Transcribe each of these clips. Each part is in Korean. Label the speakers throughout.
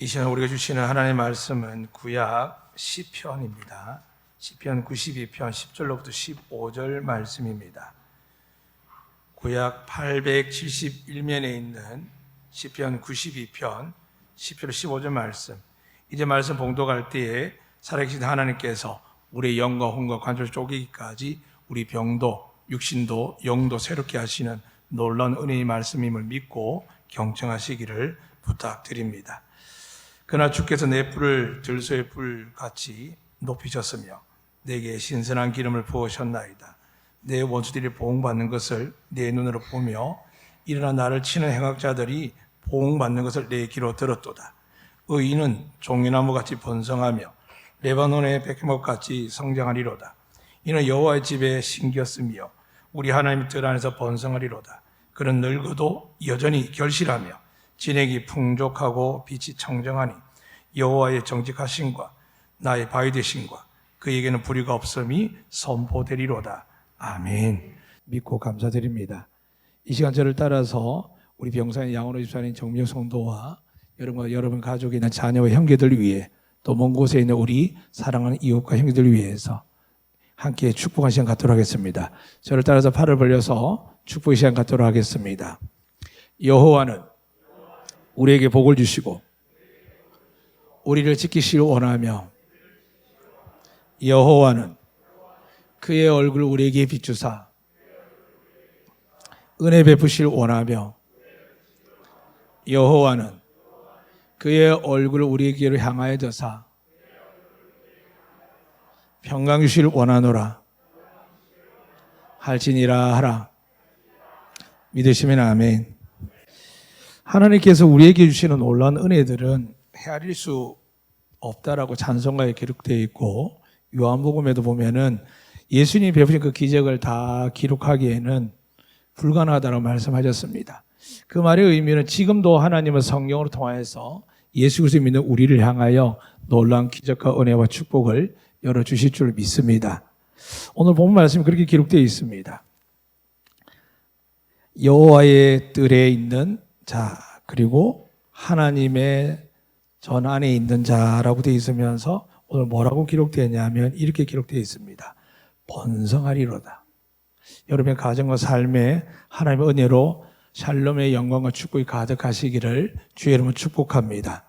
Speaker 1: 이 시간 우리가 주시는 하나님의 말씀은 구약 시편입니다. 시편 92편 10절로부터 15절 말씀입니다. 구약 871면에 있는 시편 92편 10절 15절 말씀. 이제 말씀 봉독할 때에 살아계신 하나님께서 우리의 영과 혼과 관절 쪼개기까지 우리 병도 육신도 영도 새롭게 하시는 놀라운 은혜의 말씀임을 믿고 경청하시기를 부탁드립니다. 그러나 주께서 내 뿔을 들소의 뿔같이 높이셨으며 내게 신선한 기름을 부으셨나이다. 내 원수들이 보응받는 것을 내 눈으로 보며 일어나 나를 치는 행악자들이 보응받는 것을 내 귀로 들었도다. 의인은 종려나무같이 번성하며 레바논의 백향목같이 성장하리로다. 이는 여호와의 집에 심겼으며 우리 하나님의 뜰 안에서 번성하리로다. 그는 늙어도 여전히 결실하며 진액이 풍족하고 빛이 청정하니 여호와의 정직하심과 나의 바위 되심과 그에게는 불의가 없음이 선포되리로다. 아멘. 믿고 감사드립니다. 이 시간 저를 따라서 우리 병산의 양원호 집사님 정명 성도와 여러분과 여러분 가족에 있는 자녀와 형제들 위해 또 먼 곳에 있는 우리 사랑하는 이웃과 형제들 위해서 함께 축복한 시간 갖도록 하겠습니다. 저를 따라서 팔을 벌려서 축복의 시간 갖도록 하겠습니다. 여호와는 우리에게 복을 주시고 우리를 지키시길 원하며 여호와는 그의 얼굴을 우리에게 비추사 은혜 베푸시길 원하며 여호와는 그의 얼굴을 우리에게로 향하여 드사 평강 주시길 원하노라 할지니라 하라. 믿으시면 아멘. 하나님께서 우리에게 주시는 놀라운 은혜들은 헤아릴 수 없다라고 찬송가에 기록되어 있고 요한복음에도 보면은 예수님이 베푸신 그 기적을 다 기록하기에는 불가능하다고 말씀하셨습니다. 그 말의 의미는 지금도 하나님은 성령으로 통하여서 예수 그리스도 믿는 우리를 향하여 놀라운 기적과 은혜와 축복을 열어주실 줄 믿습니다. 오늘 본 말씀이 그렇게 기록되어 있습니다. 여호와의 뜰에 있는 자 그리고 하나님의 전 안에 있는 자라고 되어 있으면서 오늘 뭐라고 기록되었냐면 이렇게 기록되어 있습니다. 번성하리로다. 여러분의 가정과 삶에 하나님의 은혜로 샬롬의 영광과 축복이 가득하시기를 주의 이름으로 축복합니다.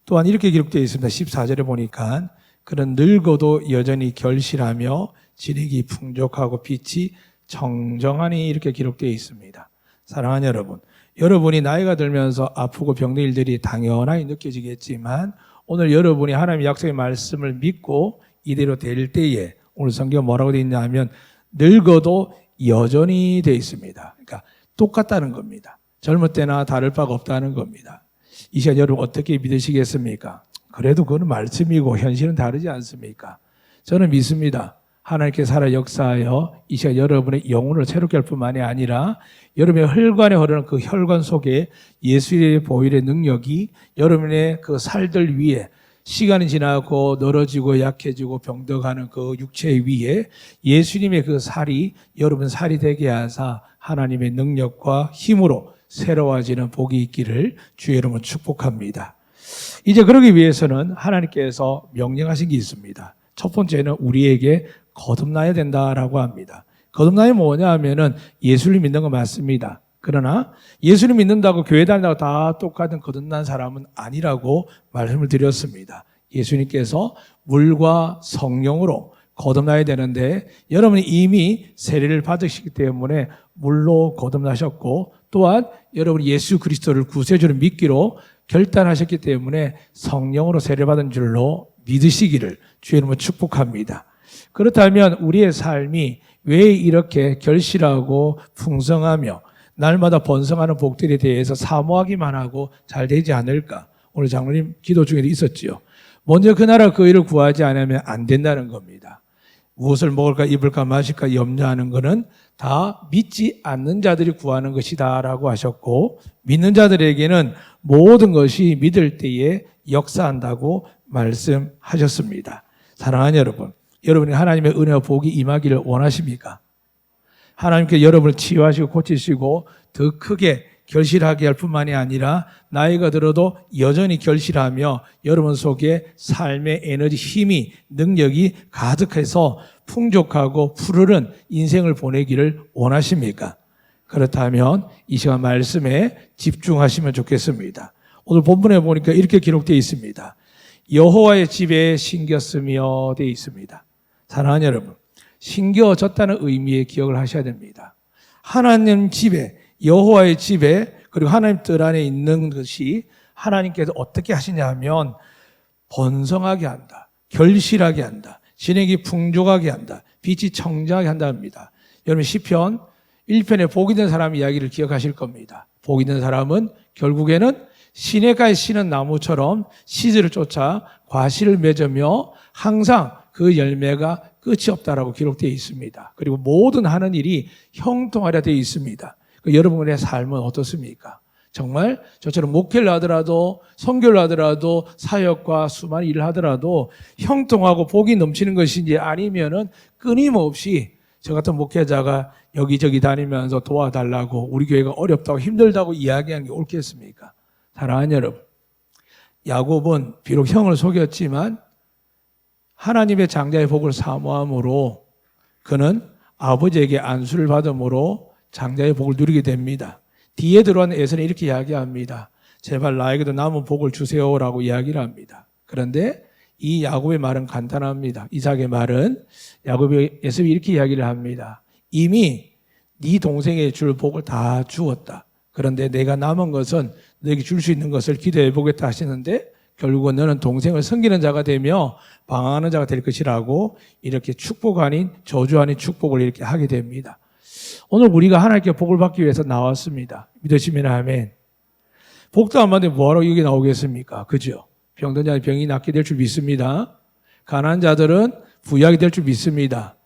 Speaker 1: 또한 이렇게 기록되어 있습니다. 14절에 보니까 그는 늙어도 여전히 결실하며 진액이 풍족하고 빛이 청정하니 이렇게 기록되어 있습니다. 사랑하는 여러분, 여러분이 나이가 들면서 아프고 병든 일들이 당연하게 느껴지겠지만 오늘 여러분이 하나님의 약속의 말씀을 믿고 이대로 될 때에 오늘 성경 뭐라고 되어 있냐면 늙어도 여전히 되어 있습니다. 그러니까 똑같다는 겁니다. 젊을 때나 다를 바가 없다는 겁니다. 이 시간 여러분 어떻게 믿으시겠습니까? 그래도 그건 말씀이고 현실은 다르지 않습니까? 저는 믿습니다. 하나님께 살아 역사하여 이 시간 여러분의 영혼을 새롭게 할 뿐만이 아니라 여러분의 혈관에 흐르는 그 혈관 속에 예수의 보혈의 능력이 여러분의 그 살들 위에 시간이 지나고 늘어지고 약해지고 병들어가는 그 육체 위에 예수님의 그 살이 여러분 살이 되게 하사 하나님의 능력과 힘으로 새로워지는 복이 있기를 주의 이름으로 축복합니다. 이제 그러기 위해서는 하나님께서 명령하신 게 있습니다. 첫 번째는 우리에게 거듭나야 된다라고 합니다. 거듭나야 뭐냐 하면은 예수를 믿는 거 맞습니다. 그러나 예수를 믿는다고 교회 다닌다고 다 똑같은 거듭난 사람은 아니라고 말씀을 드렸습니다. 예수님께서 물과 성령으로 거듭나야 되는데 여러분이 이미 세례를 받으시기 때문에 물로 거듭나셨고 또한 여러분이 예수 그리스도를 구세주를 믿기로 결단하셨기 때문에 성령으로 세례받은 줄로 믿으시기를 주의 이름으로 축복합니다. 그렇다면 우리의 삶이 왜 이렇게 결실하고 풍성하며 날마다 번성하는 복들에 대해서 사모하기만 하고 잘 되지 않을까? 오늘 장로님 기도 중에도 있었지요. 먼저 그 나라 그 일을 구하지 않으면 안 된다는 겁니다. 무엇을 먹을까 입을까 마실까 염려하는 것은 다 믿지 않는 자들이 구하는 것이다라고 하셨고 믿는 자들에게는 모든 것이 믿을 때에 역사한다고 말씀하셨습니다. 사랑하는 여러분, 여러분이 하나님의 은혜와 복이 임하기를 원하십니까? 하나님께 여러분을 치유하시고 고치시고 더 크게 결실하게 할 뿐만이 아니라 나이가 들어도 여전히 결실하며 여러분 속에 삶의 에너지, 힘이, 능력이 가득해서 풍족하고 푸르른 인생을 보내기를 원하십니까? 그렇다면 이 시간 말씀에 집중하시면 좋겠습니다. 오늘 본문에 보니까 이렇게 기록되어 있습니다. 여호와의 집에 심겼으며 되어 있습니다. 사랑하는 여러분, 심겨졌다는 의미의 기억을 하셔야 됩니다. 하나님 집에, 여호와의 집에, 그리고 하나님 뜰 안에 있는 것이 하나님께서 어떻게 하시냐 하면 번성하게 한다, 결실하게 한다, 진액이 풍족하게 한다, 빛이 청정하게 한다 합니다. 여러분 시편 1편에 복이 된 사람 이야기를 기억하실 겁니다. 복이 된 사람은 결국에는 시냇가에 시는 나무처럼 씨들을 쫓아 과실을 맺으며 항상 그 열매가 끝이 없다라고 기록되어 있습니다. 그리고 모든 하는 일이 형통하려 되어 있습니다. 여러분의 삶은 어떻습니까? 정말 저처럼 목회를 하더라도 선교를 하더라도 사역과 수많은 일을 하더라도 형통하고 복이 넘치는 것인지 아니면은 끊임없이 저 같은 목회자가 여기저기 다니면서 도와달라고 우리 교회가 어렵다고 힘들다고 이야기하는 게 옳겠습니까? 사랑하는 여러분, 야곱은 비록 형을 속였지만 하나님의 장자의 복을 사모함으로 그는 아버지에게 안수를 받음으로 장자의 복을 누리게 됩니다. 뒤에 들어온 에서는 이렇게 이야기합니다. 제발 나에게도 남은 복을 주세요라고 이야기를 합니다. 그런데 이 야곱의 말은 간단합니다. 이삭의 말은 야곱에서 이렇게 이야기를 합니다. 이미 네 동생에게 줄 복을 다 주었다. 그런데 내가 남은 것은 너에게 줄 수 있는 것을 기도해 보겠다 하시는데 결국은 너는 동생을 섬기는 자가 되며 방황하는 자가 될 것이라고 이렇게 축복 아닌 저주 아닌 축복을 이렇게 하게 됩니다. 오늘 우리가 하나님께 복을 받기 위해서 나왔습니다. 믿으시면 아멘. 복도 안 받는데 뭐하러 여기 나오겠습니까? 그죠? 병든 자는 병이 낫게 될 줄 믿습니다. 가난한 자들은 부유하게 될 줄 믿습니다.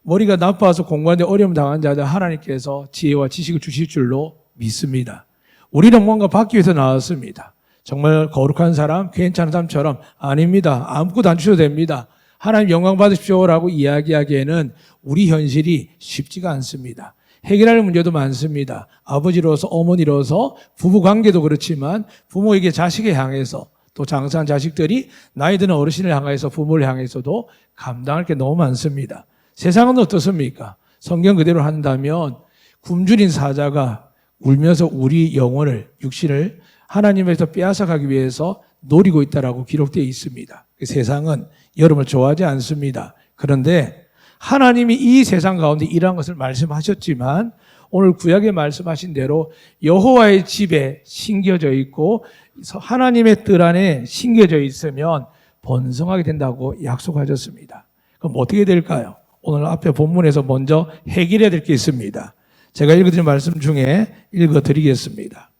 Speaker 1: 머리가 나빠서 공부하는데 어려움 당한 자들 하나님께서 지혜와 지식을 주실 줄로 믿습니다. 우리는 뭔가 받기 위해서 나왔습니다. 정말 거룩한 사람, 괜찮은 사람처럼 아닙니다. 아무것도 안 주셔도 됩니다. 하나님 영광 받으십시오라고 이야기하기에는 우리 현실이 쉽지가 않습니다. 해결할 문제도 많습니다. 아버지로서 어머니로서 부부관계도 그렇지만 부모에게 자식에 향해서 또 장사한 자식들이 나이 드는 어르신을 향해서 부모를 향해서도 감당할 게 너무 많습니다. 세상은 어떻습니까? 성경 그대로 한다면 굶주린 사자가 울면서 우리 영혼을, 육신을 하나님에서 빼앗아가기 위해서 노리고 있다라고 기록되어 있습니다. 세상은 여러분을 좋아하지 않습니다. 그런데 하나님이 이 세상 가운데 일한 것을 말씀하셨지만 오늘 구약에 말씀하신 대로 여호와의 집에 심겨져 있고 하나님의 뜰 안에 심겨져 있으면 번성하게 된다고 약속하셨습니다. 그럼 어떻게 될까요? 오늘 앞에 본문에서 먼저 해결해야 될 게 있습니다. 제가 읽어드린 말씀 중에 읽어드리겠습니다.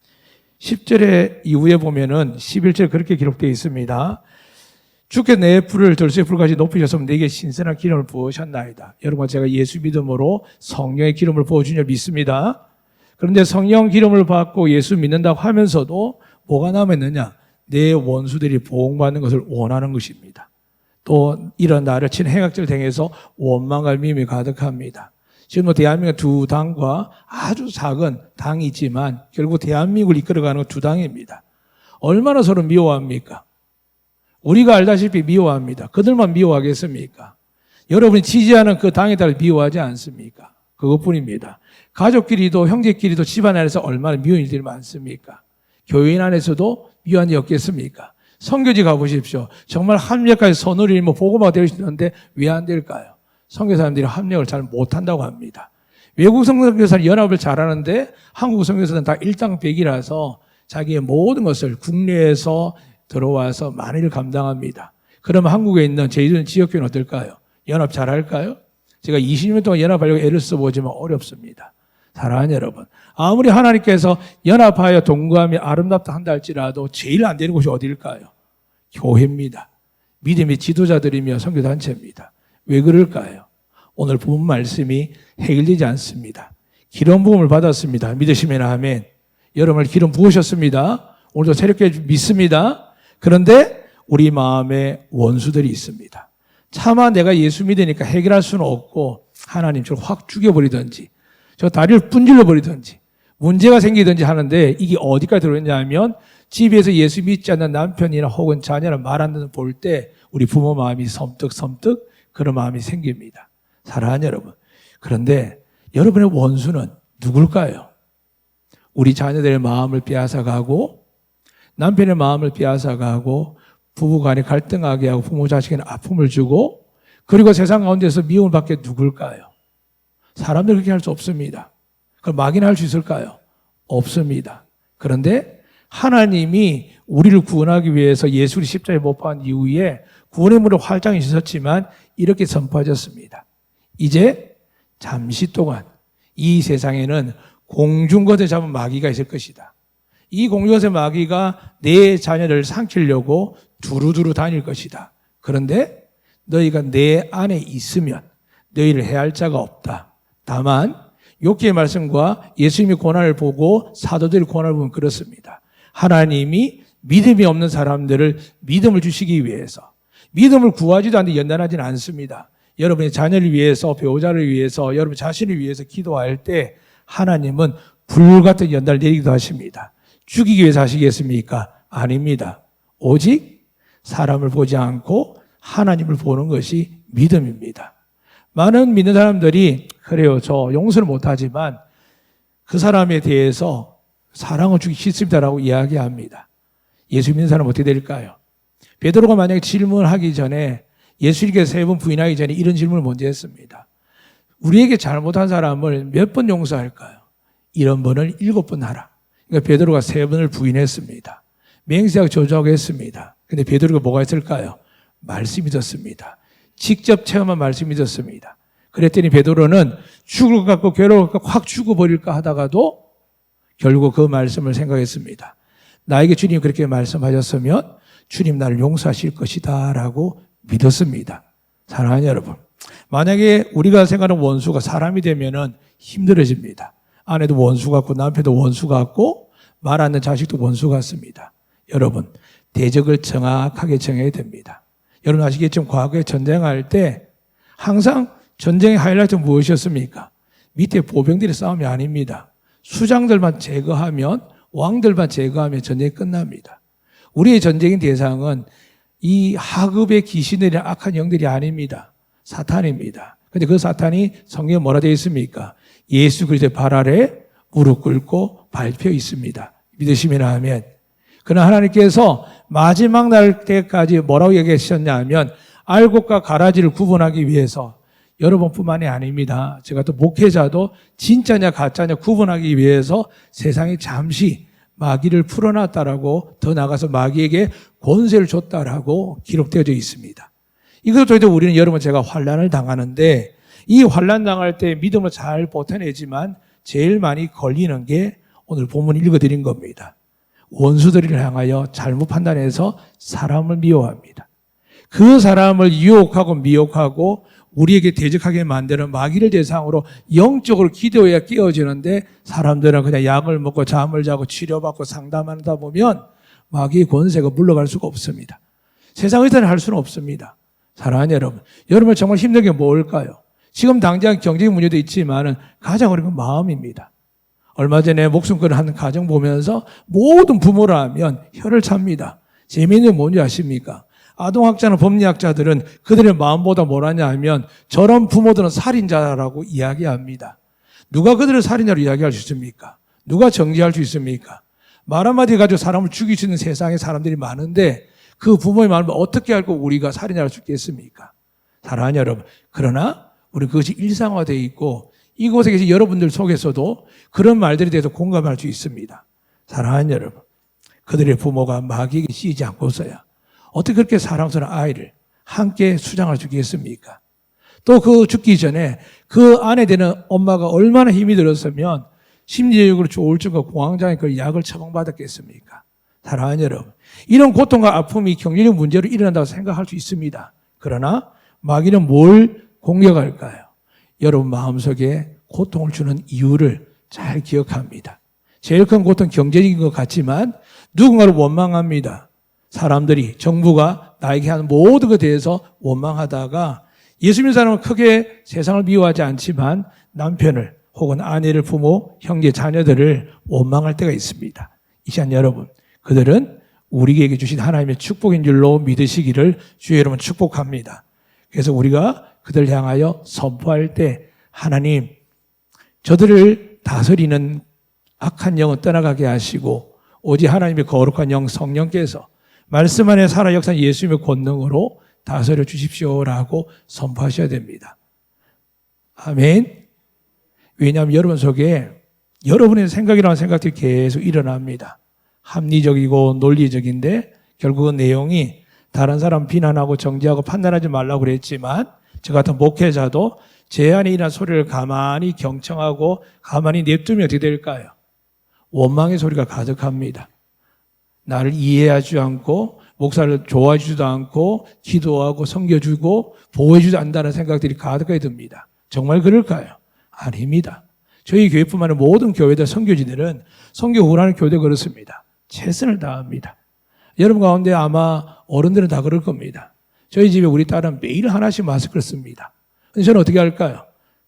Speaker 1: 10절에 이후에 보면은 11절 그렇게 기록되어 있습니다. 주께 내 불을 들소의 불까지 높이셔서 내게 신선한 기름을 부으셨나이다. 여러분 제가 예수 믿음으로 성령의 기름을 부어준 줄 믿습니다. 그런데 성령 기름을 받고 예수 믿는다고 하면서도 뭐가 남았느냐? 내 원수들이 보응받는 것을 원하는 것입니다. 또 이런 나를 친 행악질 당해서 원망과 미움이 가득합니다. 지금 대한민국 두 당과 아주 작은 당이 있지만 결국 대한민국을 이끌어가는 건 두 당입니다. 얼마나 서로 미워합니까? 우리가 알다시피 미워합니다. 그들만 미워하겠습니까? 여러분이 지지하는 그 당에 따라 미워하지 않습니까? 그것뿐입니다. 가족끼리도 형제끼리도 집안 안에서 얼마나 미운 일들이 많습니까? 교인 안에서도 미워한 일 없겠습니까? 선교지 가보십시오. 정말 합력까지 선우리 보고만 될 수 있는데 왜 안 될까요? 선교 사람들이 합력을 잘 못한다고 합니다. 외국 선교사는 연합을 잘하는데 한국 선교사는 다 일당백이라서 자기의 모든 것을 국내에서 들어와서 많은 일을 감당합니다. 그러면 한국에 있는 제주도 지역교회는 어떨까요? 연합 잘할까요? 제가 20년 동안 연합하려고 애를 써보지만 어렵습니다. 사랑하는 여러분, 아무리 하나님께서 연합하여 동거하며 아름답다 한다 할지라도 제일 안 되는 곳이 어디일까요? 교회입니다. 믿음의 지도자들이며 선교단체입니다. 왜 그럴까요? 오늘 본 말씀이 해결되지 않습니다. 기름 부음을 받았습니다. 믿으시면 아멘. 여러분을 기름 부으셨습니다. 오늘도 새롭게 믿습니다. 그런데 우리 마음에 원수들이 있습니다. 차마 내가 예수 믿으니까 해결할 수는 없고 하나님 저를 확 죽여버리든지 저 다리를 분질러 버리든지 문제가 생기든지 하는데 이게 어디까지 들어오냐 하면 집에서 예수 믿지 않는 남편이나 혹은 자녀를 말 안 듣는 볼 때 우리 부모 마음이 섬뜩섬뜩 그런 마음이 생깁니다. 사랑하는 여러분. 그런데 여러분의 원수는 누굴까요? 우리 자녀들의 마음을 빼앗아가고 남편의 마음을 빼앗아가고 부부간에 갈등하게 하고 부모 자식에게 아픔을 주고 그리고 세상 가운데서 미움을 받게 누굴까요? 사람들 그렇게 할 수 없습니다. 그걸 막연할 수 있을까요? 없습니다. 그런데 하나님이 우리를 구원하기 위해서 예수를 십자가에 못 박은 이후에 구원의 문을 활짝 여셨지만 이렇게 선포하셨습니다. 이제 잠시 동안 이 세상에는 공중것에 잡은 마귀가 있을 것이다. 이 공중것의 마귀가 내 자녀를 삼키려고 두루두루 다닐 것이다. 그런데 너희가 내 안에 있으면 너희를 해할 자가 없다. 다만 욥기의 말씀과 예수님의 고난을 보고 사도들의 고난을 보면 그렇습니다. 하나님이 믿음이 없는 사람들을 믿음을 주시기 위해서 믿음을 구하지도 않는데 연단하지는 않습니다. 여러분의 자녀를 위해서 배우자를 위해서 여러분 자신을 위해서 기도할 때 하나님은 불같은 연단을 내리기도 하십니다. 죽이기 위해서 하시겠습니까? 아닙니다. 오직 사람을 보지 않고 하나님을 보는 것이 믿음입니다. 많은 믿는 사람들이 그래요, 저 용서를 못하지만 그 사람에 대해서 사랑을 주기 싫습니다라고 이야기합니다. 예수 믿는 사람은 어떻게 될까요? 베드로가 만약에 질문하기 전에 예수님께 3번 부인하기 전에 이런 질문을 먼저 했습니다. 우리에게 잘못한 사람을 몇 번 용서할까요? 이런 번을 7번 하라. 그러니까 베드로가 3번을 부인했습니다. 맹세하고 저주하고 했습니다. 근데 베드로가 뭐가 있을까요? 말씀이 있었습니다. 직접 체험한 말씀이 있었습니다. 그랬더니 베드로는 죽을 것 같고 괴로울 것 같고 확 죽어버릴까 하다가도 결국 그 말씀을 생각했습니다. 나에게 주님이 그렇게 말씀하셨으면 주님 나를 용서하실 것이다 라고 믿었습니다. 사랑하는 여러분, 만약에 우리가 생각하는 원수가 사람이 되면은 힘들어집니다. 아내도 원수 같고 남편도 원수 같고 말 안 듣는 자식도 원수 같습니다. 여러분, 대적을 정확하게 정해야 됩니다. 여러분 아시겠지만 과거에 전쟁할 때 항상 전쟁의 하이라이트는 무엇이었습니까? 밑에 보병들의 싸움이 아닙니다. 수장들만 제거하면 왕들만 제거하면 전쟁이 끝납니다. 우리의 전쟁의 대상은 이 하급의 귀신들이나 악한 영들이 아닙니다. 사탄입니다. 그런데 그 사탄이 성경에 뭐라 되어 있습니까? 예수 그리스도의 발 아래 무릎 꿇고 밟혀 있습니다. 믿으시면 아멘. 그러나 하나님께서 마지막 날 때까지 뭐라고 얘기하셨냐 하면 알곡과 가라지를 구분하기 위해서 여러분뿐만이 아닙니다. 제가 또 목회자도 진짜냐 가짜냐 구분하기 위해서 세상에 잠시 마귀를 풀어놨다라고 더 나가서 마귀에게 권세를 줬다라고 기록되어져 있습니다. 이것을 통해서 우리는 여러분 제가 환난을 당하는데 이 환난 당할 때 믿음을 잘 버텨내지만 제일 많이 걸리는 게 오늘 본문 읽어드린 겁니다. 원수들을 향하여 잘못 판단해서 사람을 미워합니다. 그 사람을 유혹하고 미혹하고 우리에게 대적하게 만드는 마귀를 대상으로 영적으로 기도해야 깨어지는데 사람들은 그냥 약을 먹고 잠을 자고 치료받고 상담하다 보면 마귀의 권세가 물러갈 수가 없습니다. 세상에서는 할 수는 없습니다. 사랑하는 여러분, 여러분 정말 힘든 게 뭘까요? 지금 당장 경제적 문제도 있지만 가장 어려운 건 마음입니다. 얼마 전에 목숨권을 하는 가정 보면서 모든 부모라면 혀를 찹니다. 재미있는 게 뭔지 아십니까? 아동학자나 법리학자들은 그들의 마음보다 뭐라냐 하면 저런 부모들은 살인자라고 이야기합니다. 누가 그들을 살인자로 이야기할 수 있습니까? 누가 정죄할 수 있습니까? 말 한마디 가지고 사람을 죽일 수 있는 세상에 사람들이 많은데 그 부모의 마음을 어떻게 알고 우리가 살인자를 수 있겠습니까? 사랑하는 여러분, 그러나 우리 그것이 일상화되어 있고 이곳에 계신 여러분들 속에서도 그런 말들에 대해서 공감할 수 있습니다. 사랑하는 여러분, 그들의 부모가 마귀에게 씌이지 않고서야 어떻게 그렇게 사랑스러운 아이를 함께 수장할 수 있겠습니까? 또 그 죽기 전에 그 아내 되는 엄마가 얼마나 힘이 들었으면 심리적으로 우울증과 공황장애 그 약을 처방받았겠습니까? 사랑하는 여러분, 이런 고통과 아픔이 경제적 문제로 일어난다고 생각할 수 있습니다. 그러나 마귀는 뭘 공격할까요? 여러분 마음속에 고통을 주는 이유를 잘 기억합니다. 제일 큰 고통은 경제적인 것 같지만 누군가를 원망합니다. 사람들이, 정부가 나에게 하는 모든 것에 대해서 원망하다가 예수 믿는 사람은 크게 세상을 미워하지 않지만 남편을 혹은 아내를 부모, 형제, 자녀들을 원망할 때가 있습니다. 이 시간 여러분, 그들은 우리에게 주신 하나님의 축복인 줄로 믿으시기를 주의 이름으로 축복합니다. 그래서 우리가 그들을 향하여 선포할 때 하나님, 저들을 다스리는 악한 영은 떠나가게 하시고 오직 하나님의 거룩한 영 성령께서 말씀 안에 살아 역사한 예수님의 권능으로 다스려 주십시오라고 선포하셔야 됩니다. 아멘. 왜냐하면 여러분 속에 여러분의 생각이라는 생각들이 계속 일어납니다. 합리적이고 논리적인데 결국은 내용이 다른 사람 비난하고 정죄하고 판단하지 말라고 그랬지만 저 같은 목회자도 제 안에 일어난 소리를 가만히 경청하고 가만히 냅두면 어떻게 될까요? 원망의 소리가 가득합니다. 나를 이해하지 않고 목사를 좋아해주지도 않고 기도하고 섬겨주고 보호해주지 않는다는 생각들이 가득하게 듭니다. 정말 그럴까요? 아닙니다. 저희 교회뿐만 아니라 모든 교회들 선교지들은 선교 후라는 교회도 그렇습니다. 최선을 다합니다. 여러분 가운데 아마 어른들은 다 그럴 겁니다. 저희 집에 우리 딸은 매일 하나씩 마스크를 씁니다. 근데 저는 어떻게 할까요?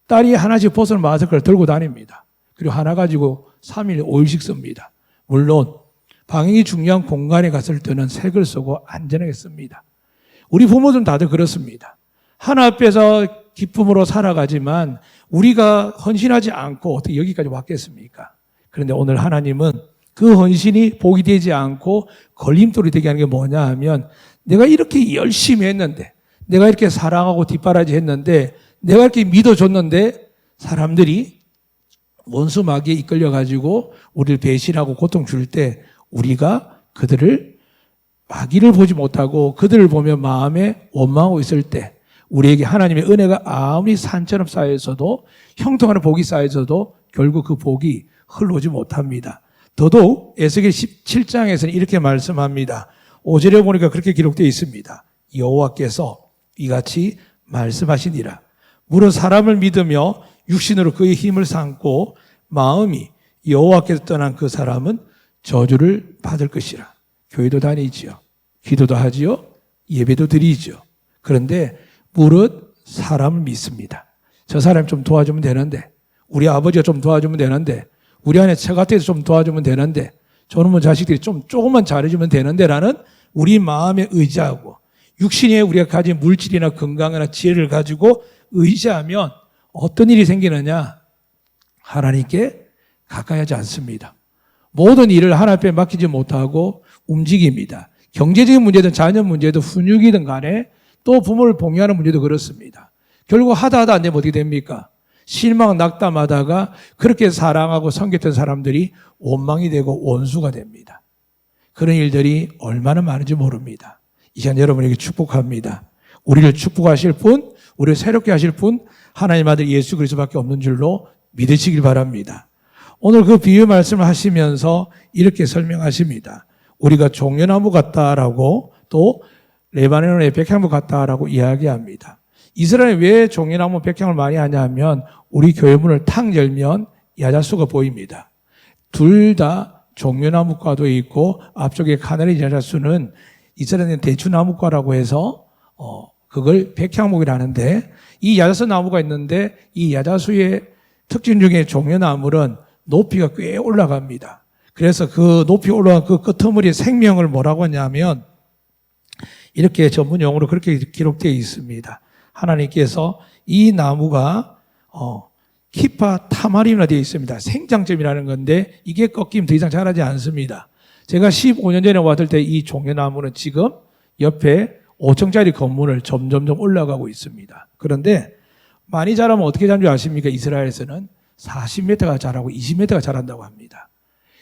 Speaker 1: 딸이 하나씩 벗은 마스크를 들고 다닙니다. 그리고 하나 가지고 3일, 5일씩 씁니다. 물론 방역이 중요한 공간에 갔을 때는 색을 쓰고 안전하게 씁니다. 우리 부모들은 다들 그렇습니다. 하나 앞에서 기쁨으로 살아가지만 우리가 헌신하지 않고 어떻게 여기까지 왔겠습니까? 그런데 오늘 하나님은 그 헌신이 복이 되지 않고 걸림돌이 되게 하는 게 뭐냐 하면 내가 이렇게 열심히 했는데 내가 이렇게 사랑하고 뒷바라지 했는데 내가 이렇게 믿어줬는데 사람들이 원수 마귀에 이끌려가지고 우리를 배신하고 고통 줄 때 우리가 그들을 마귀를 보지 못하고 그들을 보며 마음에 원망하고 있을 때 우리에게 하나님의 은혜가 아무리 산처럼 쌓여있어도 형통하는 복이 쌓여있어도 결국 그 복이 흘러오지 못합니다. 더더욱 에스겔 17장에서는 이렇게 말씀합니다. 5절에 보니까 그렇게 기록되어 있습니다. 여호와께서 이같이 말씀하시니라. 무릇 사람을 믿으며 육신으로 그의 힘을 삼고 마음이 여호와께서 떠난 그 사람은 저주를 받을 것이라. 교회도 다니지요. 기도도 하지요. 예배도 드리지요. 그런데 무릇 사람을 믿습니다. 저 사람 좀 도와주면 되는데 우리 아버지가 좀 도와주면 되는데 우리 안에 처갓집에서 좀 도와주면 되는데 저놈의 자식들이 좀 조금만 잘해주면 되는데 라는 우리 마음에 의지하고 육신에 우리가 가진 물질이나 건강이나 지혜를 가지고 의지하면 어떤 일이 생기느냐? 하나님께 가까이 하지 않습니다. 모든 일을 하나님 앞에 맡기지 못하고 움직입니다. 경제적인 문제든 자녀 문제든 훈육이든 간에 또 부모를 봉양하는 문제도 그렇습니다. 결국 하다 안 되면 어떻게 됩니까? 실망 낙담하다가 그렇게 사랑하고 섬겼던 사람들이 원망이 되고 원수가 됩니다. 그런 일들이 얼마나 많은지 모릅니다. 이 시간 여러분에게 축복합니다. 우리를 축복하실 분, 우리를 새롭게 하실 분 하나님 아들 예수 그리스도밖에 없는 줄로 믿으시길 바랍니다. 오늘 그 비유 말씀을 하시면서 이렇게 설명하십니다. 우리가 종려나무 같다라고 또 레바논의 백향무 같다라고 이야기합니다. 이스라엘이 왜 종려나무 백향을 많이 하냐 하면 우리 교회 문을 탁 열면 야자수가 보입니다. 둘 다 종려나무과도 있고 앞쪽에 카나리 야자수는 이스라엘은 대추나무과라고 해서 그걸 백향목이라는데 이 야자수 나무가 있는데 이 야자수의 특징 중에 종려나무는 높이가 꽤 올라갑니다. 그래서 그 높이 올라간 그 끄트머리의 생명을 뭐라고 하냐면 이렇게 전문 용어로 그렇게 기록되어 있습니다. 하나님께서 이 나무가 키파 타마림이라 되어 있습니다. 생장점이라는 건데 이게 꺾이면 더 이상 자라지 않습니다. 제가 15년 전에 왔을 때 이 종려나무는 지금 옆에 5층짜리 건물을 점점점 올라가고 있습니다. 그런데 많이 자라면 어떻게 자는 줄 아십니까? 이스라엘에서는 40m가 자라고 20m가 자란다고 합니다.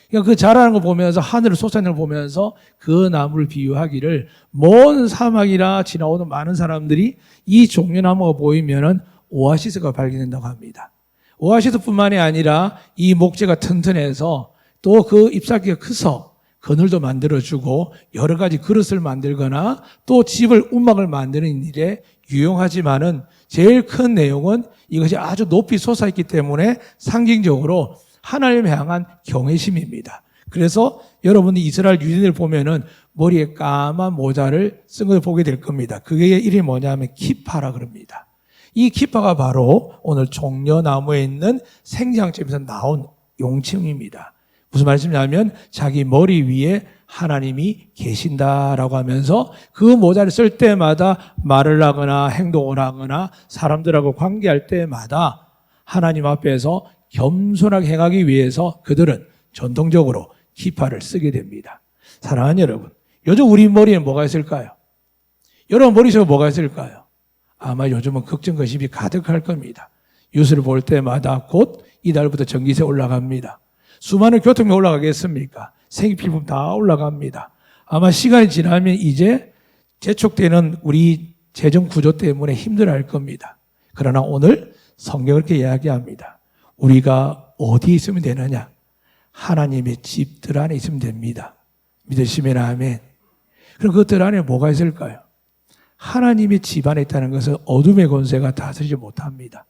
Speaker 1: 그러니까 그 자라는 걸 보면서 하늘을 솟아내는 걸 보면서 그 나무를 비유하기를 먼 사막이나 지나오는 많은 사람들이 이 종려나무가 보이면은 오아시스가 발견된다고 합니다. 오아시스뿐만이 아니라 이 목재가 튼튼해서 또 그 잎사귀가 커서 그늘도 만들어주고 여러 가지 그릇을 만들거나 또 집을 움막을 만드는 일에 유용하지만은 제일 큰 내용은 이것이 아주 높이 솟아있기 때문에 상징적으로 하나님을 향한 경외심입니다. 그래서 여러분이 이스라엘 유대인을 보면은 머리에 까만 모자를 쓴 것을 보게 될 겁니다. 그게 이름이 뭐냐면 키파라 그럽니다. 이 키파가 바로 오늘 종려나무에 있는 생장점에서 나온 용칭입니다. 무슨 말씀이냐면 자기 머리 위에 하나님이 계신다라고 하면서 그 모자를 쓸 때마다 말을 하거나 행동을 하거나 사람들하고 관계할 때마다 하나님 앞에서 겸손하게 행하기 위해서 그들은 전통적으로 키파를 쓰게 됩니다. 사랑하는 여러분, 요즘 우리 머리에 뭐가 있을까요? 여러분 머릿속에 뭐가 있을까요? 아마 요즘은 걱정거심이 가득할 겁니다. 뉴스를 볼 때마다 곧 이달부터 전기세 올라갑니다. 수많은 교통비 올라가겠습니까? 생필품 다 올라갑니다. 아마 시간이 지나면 이제 재촉되는 우리 재정 구조 때문에 힘들어할 겁니다. 그러나 오늘 성경은 그렇게 이야기합니다. 우리가 어디에 있으면 되느냐? 하나님의 집들 안에 있으면 됩니다. 믿으시면 아멘. 그럼 그들 안에 뭐가 있을까요? 하나님의 집 안에 있다는 것은 어둠의 권세가 다스리지 못합니다.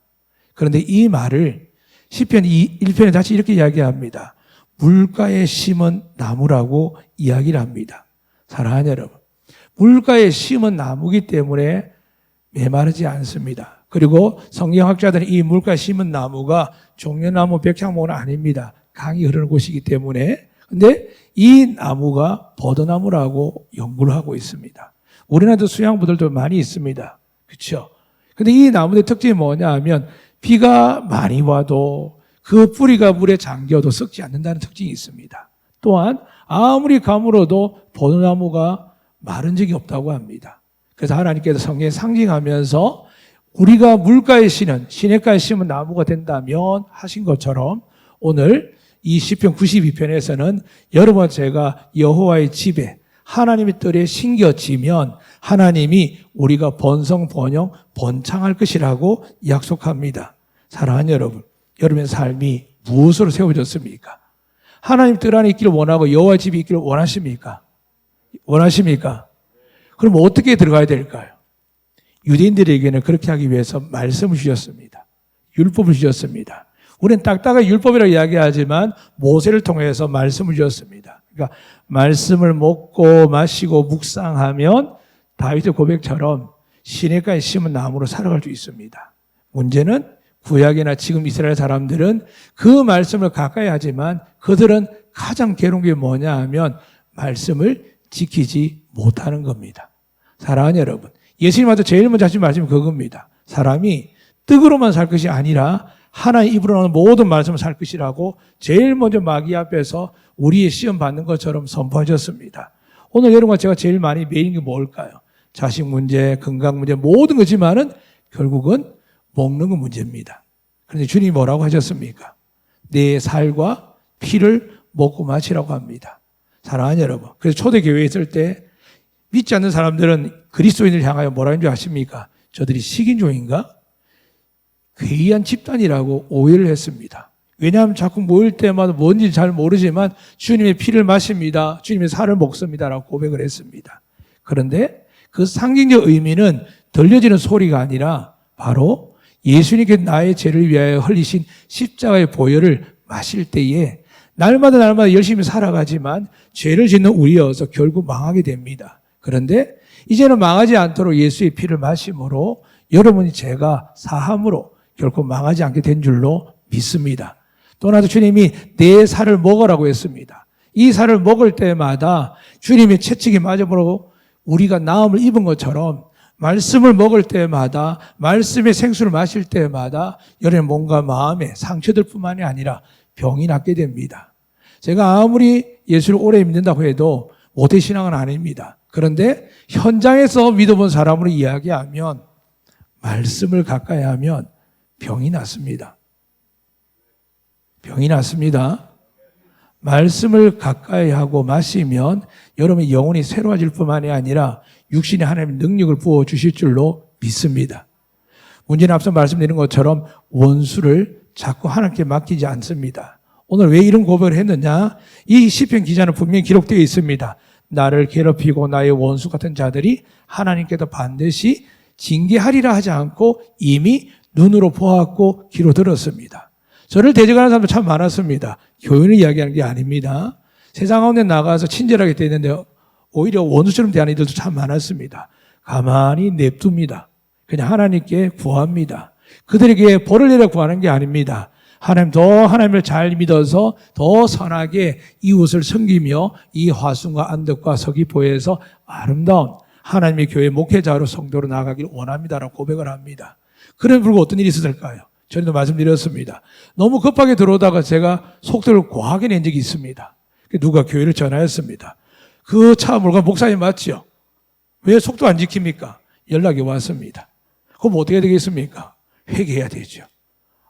Speaker 1: 그런데 이 말을 시편 1편에 다시 이렇게 이야기합니다. 물가에 심은 나무라고 이야기를 합니다. 사랑하는 여러분, 물가에 심은 나무이기 때문에 메마르지 않습니다. 그리고 성경학자들은 이 물가에 심은 나무가 종려나무, 백향목은 아닙니다. 강이 흐르는 곳이기 때문에. 근데 이 나무가 버드나무라고 연구를 하고 있습니다. 우리나라도 수양부들도 많이 있습니다. 그렇죠? 근데 이 나무의 특징이 뭐냐 하면 비가 많이 와도 그 뿌리가 물에 잠겨도 썩지 않는다는 특징이 있습니다. 또한 아무리 가물어도 버드나무가 마른 적이 없다고 합니다. 그래서 하나님께서 성경에 상징하면서 우리가 물가에 심은, 시냇가에 심은 나무가 된다면 하신 것처럼 오늘 이 시편 92편에서는 여러분 제가 여호와의 집에 하나님의 뜰에 심겨지면 하나님이 우리가 번성, 번영, 번창할 것이라고 약속합니다. 사랑하는 여러분, 여러분의 삶이 무엇으로 세워졌습니까? 하나님 뜰 안에 있기를 원하고 여호와의 집에 있기를 원하십니까? 원하십니까? 그럼 어떻게 들어가야 될까요? 유대인들에게는 그렇게 하기 위해서 말씀을 주셨습니다. 율법을 주셨습니다. 우리는 딱딱한 율법이라고 이야기하지만 모세를 통해서 말씀을 주셨습니다. 그러니까 말씀을 먹고 마시고 묵상하면 다윗의 고백처럼 시냇가에 심은 나무로 살아갈 수 있습니다. 문제는 구약이나 지금 이스라엘 사람들은 그 말씀을 가까이 하지만 그들은 가장 괴로운 게 뭐냐 하면 말씀을 지키지 못하는 겁니다. 사랑하는 여러분, 예수님한테 제일 먼저 하신 말씀이 그겁니다. 사람이 떡으로만 살 것이 아니라 하나의 입으로 나오는 모든 말씀을 살 것이라고 제일 먼저 마귀 앞에서 우리의 시험 받는 것처럼 선포하셨습니다. 오늘 여러분과 제가 제일 많이 매이는 게 뭘까요? 자식 문제, 건강 문제, 모든 거지만은 결국은 먹는 거 문제입니다. 그런데 주님이 뭐라고 하셨습니까? 내 살과 피를 먹고 마시라고 합니다. 사랑하는 여러분, 그래서 초대교회에 있을 때 믿지 않는 사람들은 그리스도인을 향하여 뭐라 하는 줄 아십니까? 저들이 식인종인가? 괴이한 집단이라고 오해를 했습니다. 왜냐하면 자꾸 모일 때마다 뭔지 잘 모르지만 주님의 피를 마십니다. 주님의 살을 먹습니다라고 고백을 했습니다. 그런데 그 상징적 의미는 들려지는 소리가 아니라 바로 예수님께 나의 죄를 위하여 흘리신 십자가의 보혈을 마실 때에 날마다 열심히 살아가지만 죄를 짓는 우리여서 결국 망하게 됩니다. 그런데 이제는 망하지 않도록 예수의 피를 마심으로 여러분이 죄가 사함으로 결코 망하지 않게 된 줄로 믿습니다. 또나도 주님이 내 살을 먹으라고 했습니다. 이 살을 먹을 때마다 주님의 채찍이 맞음으로 우리가 나음을 입은 것처럼 말씀을 먹을 때마다 말씀의 생수를 마실 때마다 여러분의 몸과 마음에 상처들 뿐만이 아니라 병이 낫게 됩니다. 제가 아무리 예수를 오래 믿는다고 해도 모태신앙은 아닙니다. 그런데 현장에서 믿어본 사람으로 이야기하면 말씀을 가까이 하면 병이 낫습니다. 병이 낫습니다. 말씀을 가까이 하고 마시면 여러분의 영혼이 새로워질 뿐만이 아니라 육신에 하나님의 능력을 부어주실 줄로 믿습니다. 문제는 앞서 말씀드린 것처럼 원수를 자꾸 하나님께 맡기지 않습니다. 오늘 왜 이런 고백을 했느냐? 이 시편 기자는 분명히 기록되어 있습니다. 나를 괴롭히고 나의 원수 같은 자들이 하나님께도 반드시 징계하리라 하지 않고 이미 눈으로 보았고 귀로 들었습니다. 저를 대적하는 사람도 참 많았습니다. 교훈을 이야기하는 게 아닙니다. 세상 가운데 나가서 친절하게 되는데 오히려 원수처럼 대하는 이들도 참 많았습니다. 가만히 냅둡니다. 그냥 하나님께 구합니다. 그들에게 벌을 내려 구하는 게 아닙니다. 하나님 더 하나님을 잘 믿어서 더 선하게 이웃을 섬기며 이 화순과 안덕과 서귀포에서 아름다운 하나님의 교회 목회자로 성도로 나아가길 원합니다라고 고백을 합니다. 그런 불과 어떤 일이 있었을까요? 전에도 말씀드렸습니다. 너무 급하게 들어오다가 제가 속도를 과하게 낸 적이 있습니다. 누가 교회를 전화했습니다. 그 차 몰고 목사님 맞지요? 왜 속도 안 지킵니까? 연락이 왔습니다. 그럼 어떻게 되겠습니까? 회개해야 되죠.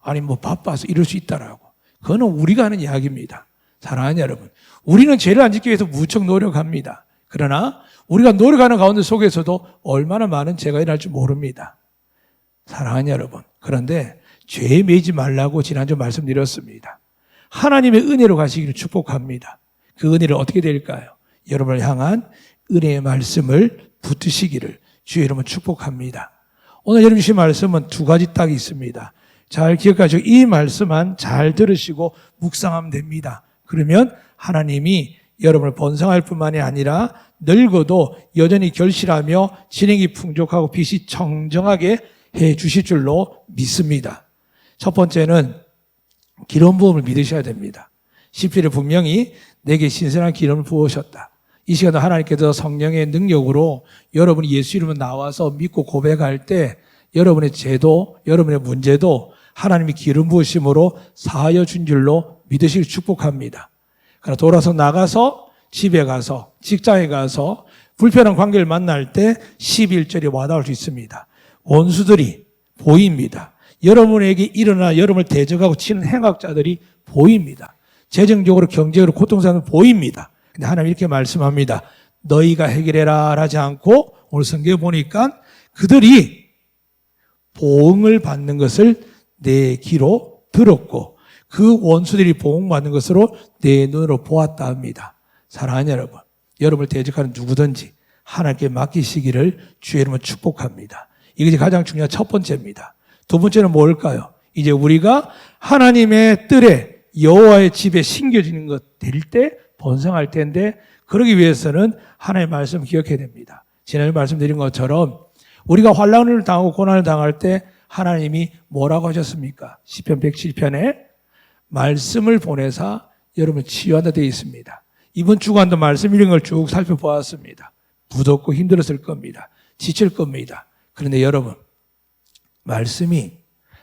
Speaker 1: 아니 뭐 바빠서 이럴 수 있다라고. 그거는 우리가 하는 이야기입니다. 사랑하는 여러분, 우리는 죄를 안 짓기 위해서 무척 노력합니다. 그러나 우리가 노력하는 가운데 속에서도 얼마나 많은 죄가 일어날 줄 모릅니다. 사랑하는 여러분, 그런데 죄에 매이지 말라고 지난주 말씀드렸습니다. 하나님의 은혜로 가시기를 축복합니다. 그 은혜를 어떻게 될까요? 여러분을 향한 은혜의 말씀을 붙드시기를 주의 이름으로 축복합니다. 오늘 여러분 주신 말씀은 두 가지 딱 있습니다. 잘 기억하시고 이 말씀만 잘 들으시고 묵상하면 됩니다. 그러면 하나님이 여러분을 번성할 뿐만이 아니라 늙어도 여전히 결실하며 진행이 풍족하고 빛이 청정하게 해 주실 줄로 믿습니다. 첫 번째는 기름 부음을 믿으셔야 됩니다. 10절에 분명히 내게 신선한 기름을 부으셨다. 이 시간에 하나님께서 성령의 능력으로 여러분이 예수 이름으로 나와서 믿고 고백할 때 여러분의 죄도 여러분의 문제도 하나님이 기름 부으심으로 사하여 준 줄로 믿으시길 축복합니다. 그러나 돌아서 나가서 집에 가서 직장에 가서 불편한 관계를 만날 때 11절이 와닿을 수 있습니다. 원수들이 보입니다. 여러분에게 일어나 여러분을 대적하고 치는 행악자들이 보입니다. 재정적으로 경제적으로 고통스러운 보입니다. 근데 하나님 이렇게 말씀합니다. 너희가 해결해라 하지 않고 오늘 성경에 보니까 그들이 보응을 받는 것을 내 귀로 들었고 그 원수들이 보응받는 것으로 내 눈으로 보았다 합니다. 사랑하는 여러분, 여러분을 대적하는 누구든지 하나님께 맡기시기를 주의 이름으로 축복합니다. 이것이 가장 중요한 첫 번째입니다. 두 번째는 뭘까요? 이제 우리가 하나님의 뜰에 여호와의 집에 심겨지는 것 될 때 번성할 텐데 그러기 위해서는 하나님의 말씀 기억해야 됩니다. 지난주에 말씀드린 것처럼 우리가 환난을 당하고 고난을 당할 때 하나님이 뭐라고 하셨습니까? 시편 107편에 말씀을 보내사 여러분을 치유한다 되어 있습니다. 이번 주간도 말씀 이런 걸 쭉 살펴보았습니다. 무덥고 힘들었을 겁니다. 지칠 겁니다. 그런데 여러분, 말씀이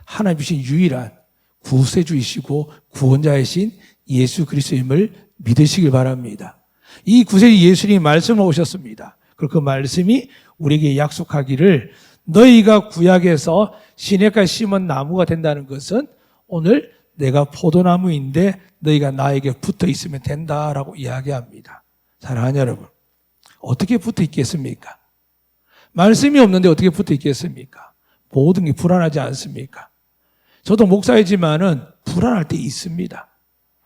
Speaker 1: 하나님 주신 유일한 구세주이시고 구원자이신 예수 그리스도임을 믿으시길 바랍니다. 이 구세주 예수님이 말씀을 오셨습니다. 그리고 그 말씀이 우리에게 약속하기를 너희가 구약에서 시냇가에 심은 나무가 된다는 것은 오늘 내가 포도나무인데 너희가 나에게 붙어 있으면 된다라고 이야기합니다. 사랑하는 여러분, 어떻게 붙어 있겠습니까? 말씀이 없는데 어떻게 붙어 있겠습니까? 모든 게 불안하지 않습니까? 저도 목사이지만은 불안할 때 있습니다.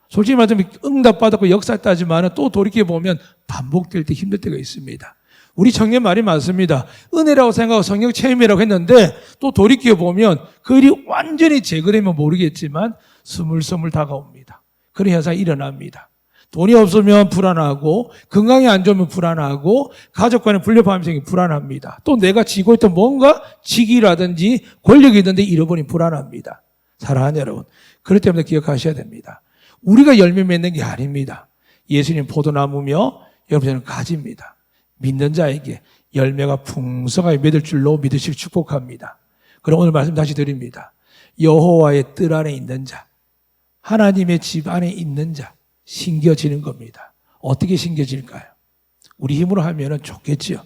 Speaker 1: 솔직히 말하면 응답받았고 역사했다지만은 또 돌이켜보면 반복될 때 힘들 때가 있습니다. 우리 청년 말이 맞습니다. 은혜라고 생각하고 성령 체험이라고 했는데 또 돌이켜보면 그 일이 완전히 제거되면 모르겠지만 스물스물 다가옵니다. 그런 현상이 일어납니다. 돈이 없으면 불안하고 건강이 안 좋으면 불안하고 가족 간의 불협화음성이 불안합니다. 또 내가 지고 있던 뭔가 직위라든지 권력이 있는데 잃어버리면 불안합니다. 사랑하는 여러분, 그렇기 때문에 기억하셔야 됩니다. 우리가 열매 맺는 게 아닙니다. 예수님 포도나무며 여러분은 가지입니다. 믿는 자에게 열매가 풍성하게 맺을 줄로 믿으시길 축복합니다. 그럼 오늘 말씀 다시 드립니다. 여호와의 뜰 안에 있는 자, 하나님의 집 안에 있는 자 심겨지는 겁니다. 어떻게 심겨질까요? 우리 힘으로 하면 좋겠지요.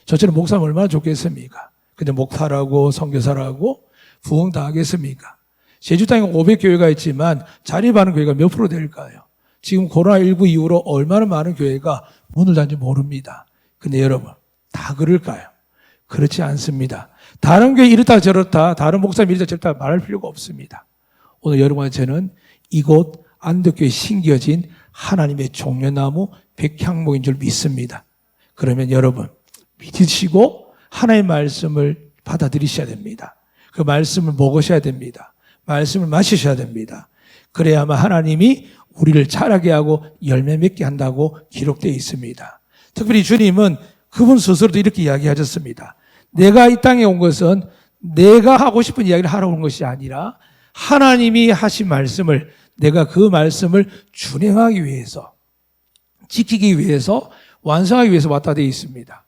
Speaker 1: 저처럼 목사면 얼마나 좋겠습니까? 근데 목사라고 선교사라고 부흥 다 하겠습니까? 제주 땅에 500교회가 있지만 자립하는 교회가 몇 프로 될까요? 지금 코로나19 이후로 얼마나 많은 교회가 문을 닫는지 모릅니다. 근데 여러분, 다 그럴까요? 그렇지 않습니다. 다른 교회 이렇다 저렇다, 다른 목사님 이렇다 저렇다 말할 필요가 없습니다. 오늘 여러분한테는 이곳 안덕교회 심겨진 하나님의 종려나무 백향목인 줄 믿습니다. 그러면 여러분, 믿으시고 하나님의 말씀을 받아들이셔야 됩니다. 그 말씀을 먹으셔야 됩니다. 말씀을 마시셔야 됩니다. 그래야만 하나님이 우리를 자라게 하고 열매 맺게 한다고 기록되어 있습니다. 특별히 주님은 그분 스스로도 이렇게 이야기하셨습니다. 내가 이 땅에 온 것은 내가 하고 싶은 이야기를 하러 온 것이 아니라 하나님이 하신 말씀을 내가 그 말씀을 준행하기 위해서, 지키기 위해서, 완성하기 위해서 왔다 되어 있습니다.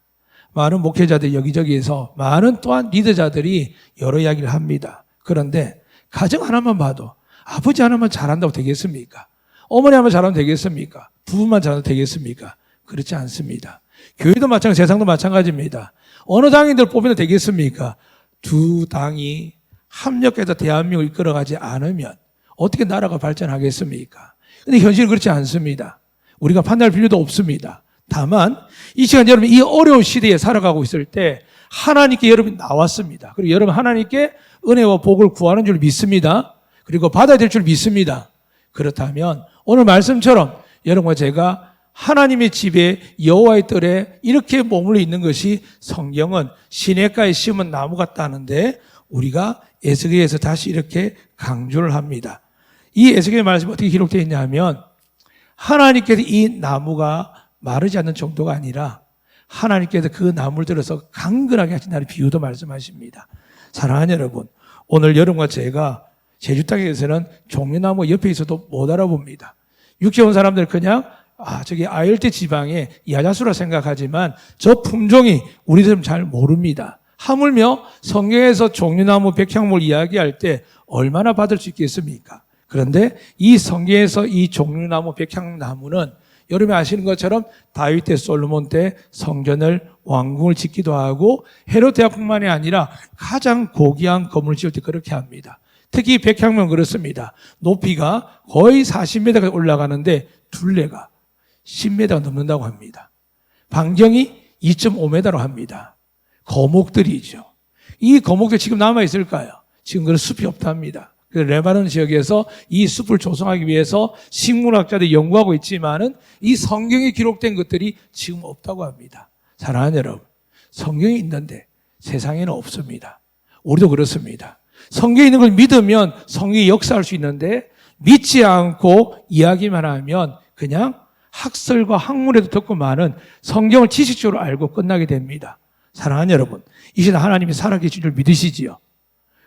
Speaker 1: 많은 목회자들 여기저기에서 많은 또한 리더자들이 여러 이야기를 합니다. 그런데 가정 하나만 봐도 아버지 하나만 잘한다고 되겠습니까? 어머니 하나만 잘하면 되겠습니까? 부부만 잘하면 되겠습니까? 그렇지 않습니다. 교회도 마찬가지, 세상도 마찬가지입니다. 어느 당인들 뽑으면 되겠습니까? 두 당이 합력해서 대한민국을 이끌어가지 않으면 어떻게 나라가 발전하겠습니까? 근데 현실은 그렇지 않습니다. 우리가 판단할 필요도 없습니다. 다만 이 시간 여러분 이 어려운 시대에 살아가고 있을 때 하나님께 여러분이 나왔습니다. 그리고 여러분 하나님께 은혜와 복을 구하는 줄 믿습니다. 그리고 받아야 될 줄 믿습니다. 그렇다면 오늘 말씀처럼 여러분과 제가 하나님의 집에 여호와의 뜰에 이렇게 머물러 있는 것이 성경은 시냇가에 심은 나무 같다는데 우리가 에스겔에서 다시 이렇게 강조를 합니다. 이 에스겔 말씀이 어떻게 기록되어 있냐면 하나님께서 이 나무가 마르지 않는 정도가 아니라 하나님께서 그 나무를 들어서 강건하게 하신다는 비유도 말씀하십니다. 사랑하는 여러분, 오늘 여러분과 제가 제주 땅에서는 종려나무 옆에 있어도 못 알아봅니다. 육체 온 사람들 그냥 저기 아열대 지방의 야자수라 생각하지만 저 품종이 우리들은 잘 모릅니다. 하물며 성경에서 종려나무, 백향목을 이야기할 때 얼마나 받을 수 있겠습니까? 그런데 이 성경에서 이 종려나무, 백향나무는 여러분이 아시는 것처럼 다윗 때, 솔로몬 때 성전을, 왕궁을 짓기도 하고 헤롯 대왕뿐만이 아니라 가장 고귀한 건물을 지을 때 그렇게 합니다. 특히 백향목은 그렇습니다. 높이가 거의 40m까지 올라가는데 둘레가 10m가 넘는다고 합니다. 반경이 2.5m로 합니다. 거목들이죠. 이 거목들 지금 남아있을까요? 지금 그런 숲이 없답니다. 레바논 지역에서 이 숲을 조성하기 위해서 식물학자들이 연구하고 있지만은 이 성경에 기록된 것들이 지금 없다고 합니다. 사랑하는 여러분, 성경이 있는데 세상에는 없습니다. 우리도 그렇습니다. 성경에 있는 걸 믿으면 성경이 역사할 수 있는데 믿지 않고 이야기만 하면 그냥 학설과 학문에도 듣고 많은 성경을 지식적으로 알고 끝나게 됩니다. 사랑하는 여러분, 이 시간 하나님이 살아계신 줄 믿으시지요?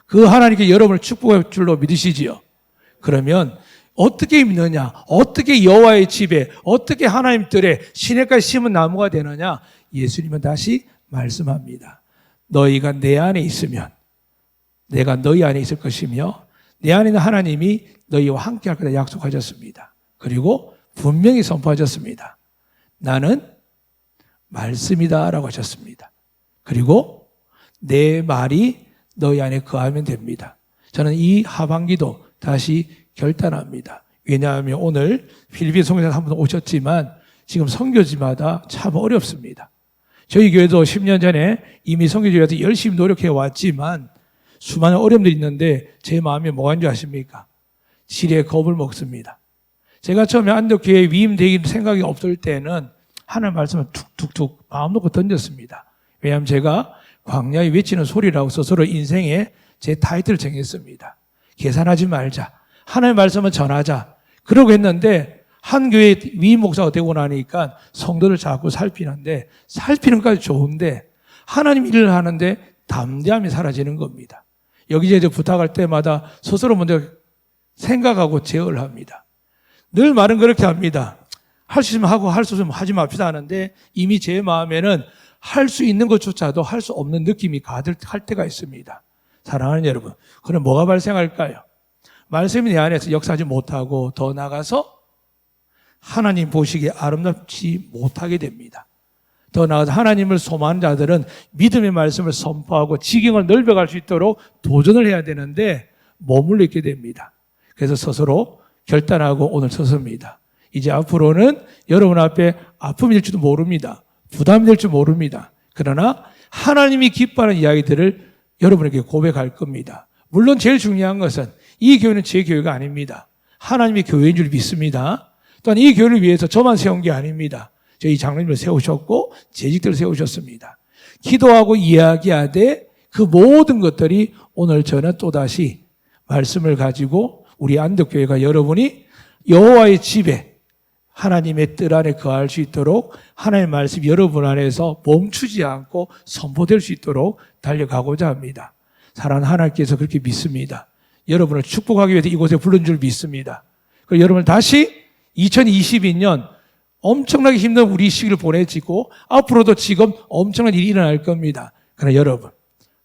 Speaker 1: 그 하나님께 여러분을 축복할 줄로 믿으시지요? 그러면 어떻게 믿느냐? 어떻게 여호와의 집에, 어떻게 하나님 뜰에 시냇가에 심은 나무가 되느냐? 예수님은 다시 말씀합니다. 너희가 내 안에 있으면 내가 너희 안에 있을 것이며 내 안에 있는 하나님이 너희와 함께 할 거다 약속하셨습니다. 그리고 분명히 선포하셨습니다. 나는 말씀이다 라고 하셨습니다. 그리고 내 말이 너희 안에 거하면 됩니다. 저는 이 하반기도 다시 결단합니다. 왜냐하면 오늘 필리핀 선교사님 한 분 오셨지만 지금 선교지마다 참 어렵습니다. 저희 교회도 10년 전에 이미 선교지에서 열심히 노력해 왔지만 수많은 어려움들이 있는데 제 마음에 뭐가 있는 줄 아십니까? 지레 겁을 먹습니다. 제가 처음에 안덕교회에 위임되기 생각이 없을 때는 하나님 말씀을 툭툭툭 마음 놓고 던졌습니다. 왜냐하면 제가 광야에 외치는 소리라고 스스로 인생에 제 타이틀을 정했습니다. 계산하지 말자. 하나님의 말씀을 전하자. 그러고 했는데 한 교회 위임 목사가 되고 나니까 성도를 자꾸 살피는데 살피는 것까지 좋은데 하나님 일을 하는데 담대함이 사라지는 겁니다. 여기저기 부탁할 때마다 스스로 먼저 생각하고 제어를 합니다. 늘 말은 그렇게 합니다. 할 수 있으면 하고 할 수 없으면 하지 맙시다 하는데 이미 제 마음에는 할 수 있는 것조차도 할 수 없는 느낌이 가득할 때가 있습니다. 사랑하는 여러분, 그럼 뭐가 발생할까요? 말씀이 내 안에서 역사하지 못하고 더 나아가서 하나님 보시기에 아름답지 못하게 됩니다. 더 나아가서 하나님을 소망하는 자들은 믿음의 말씀을 선포하고 지경을 넓혀갈 수 있도록 도전을 해야 되는데 머물러 있게 됩니다. 그래서 스스로 결단하고 오늘 섰습니다. 이제 앞으로는 여러분 앞에 아픔이 될지도 모릅니다. 부담이 될지 모릅니다. 그러나 하나님이 기뻐하는 이야기들을 여러분에게 고백할 겁니다. 물론 제일 중요한 것은 이 교회는 제 교회가 아닙니다. 하나님의 교회인 줄 믿습니다. 또한 이 교회를 위해서 저만 세운 게 아닙니다. 저희 장로님을 세우셨고 재직들을 세우셨습니다. 기도하고 이야기하되 그 모든 것들이 오늘 저는 또다시 말씀을 가지고 우리 안덕교회가 여러분이 여호와의 집에 하나님의 뜻 안에 거할 수 있도록 하나님의 말씀 여러분 안에서 멈추지 않고 선포될 수 있도록 달려가고자 합니다. 사랑하는 하나님께서 그렇게 믿습니다. 여러분을 축복하기 위해서 이곳에 부른 줄 믿습니다. 그리고 여러분을 다시 2022년 엄청나게 힘든 우리 시기를 보내지고 앞으로도 지금 엄청난 일이 일어날 겁니다. 그러나 여러분,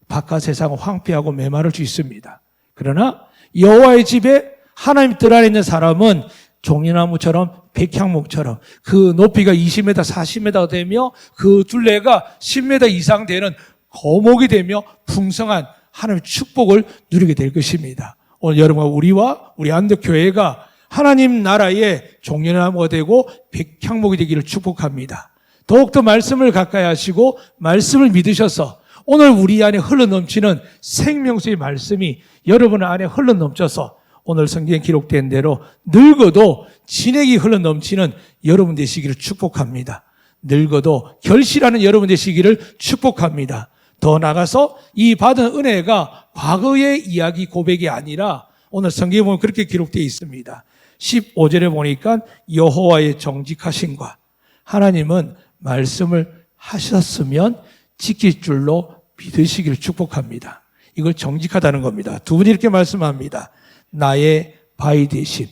Speaker 1: 바깥 세상은 황폐하고 메마를 수 있습니다. 그러나 여호와의 집에 하나님 뜰 안에 있는 사람은 종려나무처럼 백향목처럼 그 높이가 20m, 40m 되며 그 둘레가 10m 이상 되는 거목이 되며 풍성한 하나님의 축복을 누리게 될 것입니다. 오늘 여러분과 우리와 우리 안덕교회가 하나님 나라의 종려나무가 되고 백향목이 되기를 축복합니다. 더욱더 말씀을 가까이 하시고 말씀을 믿으셔서 오늘 우리 안에 흘러넘치는 생명수의 말씀이 여러분 안에 흘러넘쳐서 오늘 성경에 기록된 대로 늙어도 진액이 흘러넘치는 여러분 되시기를 축복합니다. 늙어도 결실하는 여러분 되시기를 축복합니다. 더 나아가서 이 받은 은혜가 과거의 이야기 고백이 아니라 오늘 성경에 보면 그렇게 기록되어 있습니다. 15절에 보니까 여호와의 정직하심과 하나님은 말씀을 하셨으면 지킬 줄로 믿으시기를 축복합니다. 이걸 정직하다는 겁니다. 두 분이 이렇게 말씀합니다. 나의 바위 되심.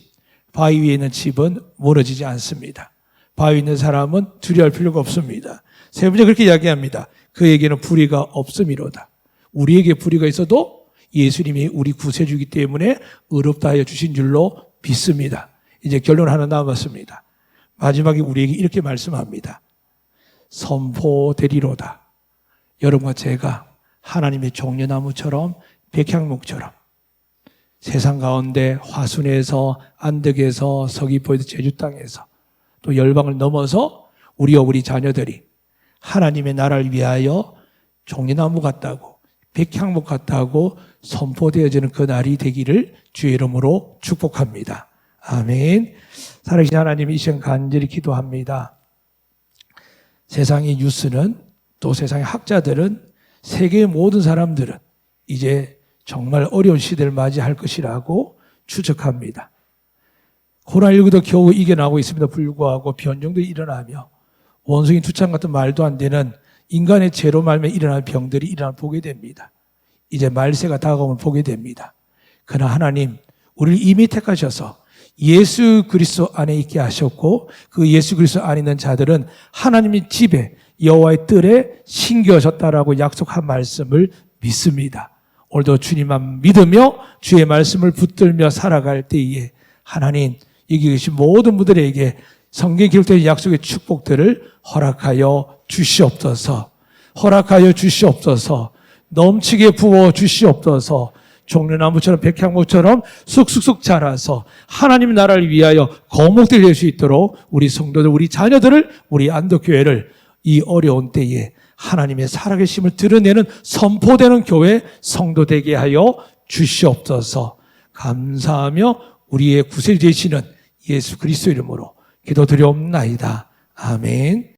Speaker 1: 바위 위에 있는 집은 무너지지 않습니다. 바위 있는 사람은 두려워할 필요가 없습니다. 세 번째 그렇게 이야기합니다. 그에게는 불의가 없음이로다. 우리에게 불의가 있어도 예수님이 우리 구세주이기 때문에 의롭다 하여 주신 줄로 믿습니다. 이제 결론 하나 남았습니다. 마지막에 우리에게 이렇게 말씀합니다. 선포되리로다. 여러분과 제가 하나님의 종려나무처럼 백향목처럼 세상 가운데 화순에서 안덕에서 서귀포에서 제주 땅에서 또 열방을 넘어서 우리와 우리 자녀들이 하나님의 나라를 위하여 종려나무 같다고 백향목 같다고 선포되어지는 그 날이 되기를 주의 이름으로 축복합니다. 아멘. 살아계신 하나님, 이 시간 간절히 기도합니다. 세상의 뉴스는 또 세상의 학자들은 세계의 모든 사람들은 이제 정말 어려운 시대를 맞이할 것이라고 추측합니다. 코로나19도 겨우 이겨나고 있음에도 불구하고 변종도 일어나며 원숭이 두창 같은 말도 안 되는 인간의 죄로 말며 일어날 병들이 보게 됩니다. 이제 말세가 다가옴을 보게 됩니다. 그러나 하나님, 우리를 이미 택하셔서 예수 그리스도 안에 있게 하셨고 그 예수 그리스도 안에 있는 자들은 하나님의 집에 여호와의 뜰에 신겨졌다라고 약속한 말씀을 믿습니다. 오늘도 주님만 믿으며 주의 말씀을 붙들며 살아갈 때에 하나님, 여기 계신 모든 분들에게 성경에 기록된 약속의 축복들을 허락하여 주시옵소서. 허락하여 주시옵소서. 넘치게 부어 주시옵소서. 종려나무처럼 백향목처럼 쑥쑥쑥 자라서 하나님 나라를 위하여 거목들이 될 수 있도록 우리 성도들, 우리 자녀들을, 우리 안덕교회를 이 어려운 때에 하나님의 살아계심을 드러내는 선포되는 교회 성도 되게 하여 주시옵소서. 감사하며 우리의 구세주 되시는 예수 그리스도 이름으로 기도드리옵나이다. 아멘.